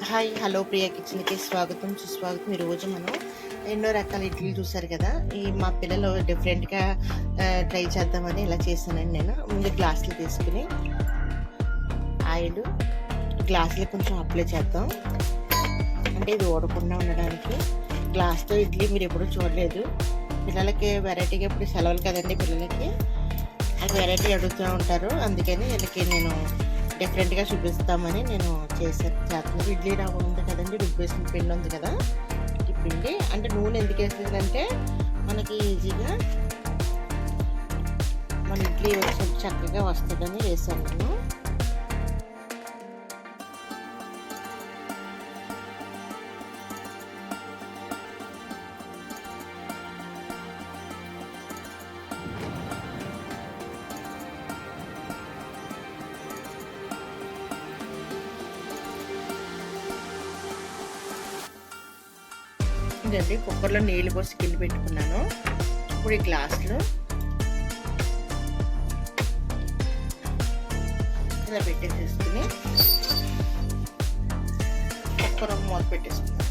Hi hello Priya కిచెన్కి స్వాగతం సుస్వాగతం. ఈరోజు మనం ఎన్నో రకాల ఇడ్లీలు చూసారు కదా. మా పిల్లలు డిఫరెంట్గా ట్రై చేద్దామని ఇలా చేశానండి. నేను ముందు గ్లాసులు తీసుకుని ఆయిల్ గ్లాసులు కొంచెం అప్లై చేద్దాం, అంటే ఇది ఓడకుండా ఉండడానికి. గ్లాస్తో ఇడ్లీ మీరు ఎప్పుడూ చూడలేదు. పిల్లలకి వెరైటీగా ఇప్పుడు సెలవులు కదండి, పిల్లలకి అది వెరైటీ అడుగుతూ ఉంటారు. అందుకని వీళ్ళకి నేను డిఫరెంట్గా చూపిస్తామని నేను చేస్తున్నాను. ఇడ్లీ రవ్వ ఉంది కదండి, రుబ్బేసిన పిండి ఉంది కదా, ఈ పిండి అంటే నూనె ఎందుకు వేస్తుందంటే మనకి ఈజీగా మన ఇడ్లీ వచ్చి చక్కగా వస్తుందని వేసాను నేను. ఇదండి కుక్కర్లో నీళ్ళు పోసి కింద పెట్టుకున్నాను. ఇప్పుడు ఈ గ్లాసులో ఇలా పెట్టేసేసుకుని కుక్కర్ మూత పెట్టేసుకున్నాను.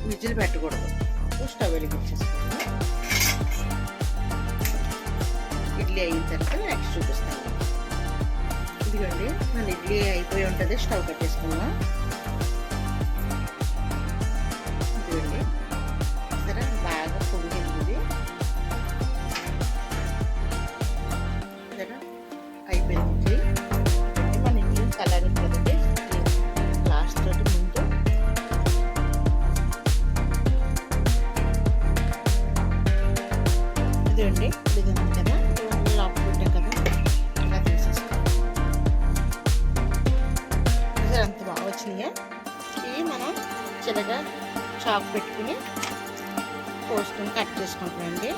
విజిల్ పెట్టకూడదు, స్టవ్ వెలిగించేసుకున్నాను. ఇడ్లీ అయిన తర్వాత నెక్స్ట్ చూపిస్తాను. ఇదిగోండి మన ఇడ్లీ అయిపోయి ఉంటుంది. స్టవ్ కట్టేసుకున్నాం. బాగా పొంగింది, అయిపోయింది. మన ఇడ్లీ కలరింగ్ కదండి, లాస్ట్ తోటి ముందు ఇదండి ఇది ఉంది కదా, లోపల పెట్టాం కదా, అలా తీసేసుకోండి. అంత బాగా వచ్చినాయా. ఇవి మనం చిన్నగా చాకు పెట్టుకుని కోసుకొని కట్ చేసుకుంటామండి.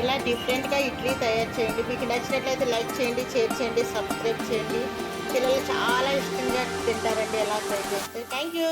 ఇలా డిఫరెంట్గా ఇడ్లీ తయారు చేయండి. మీకు నచ్చినట్లయితే లైక్ చేయండి, షేర్ చేయండి, సబ్స్క్రైబ్ చేయండి. పిల్లలు చాలా ఇష్టంగా తింటారండి ఎలా ట్రై చేస్తే. Thank you.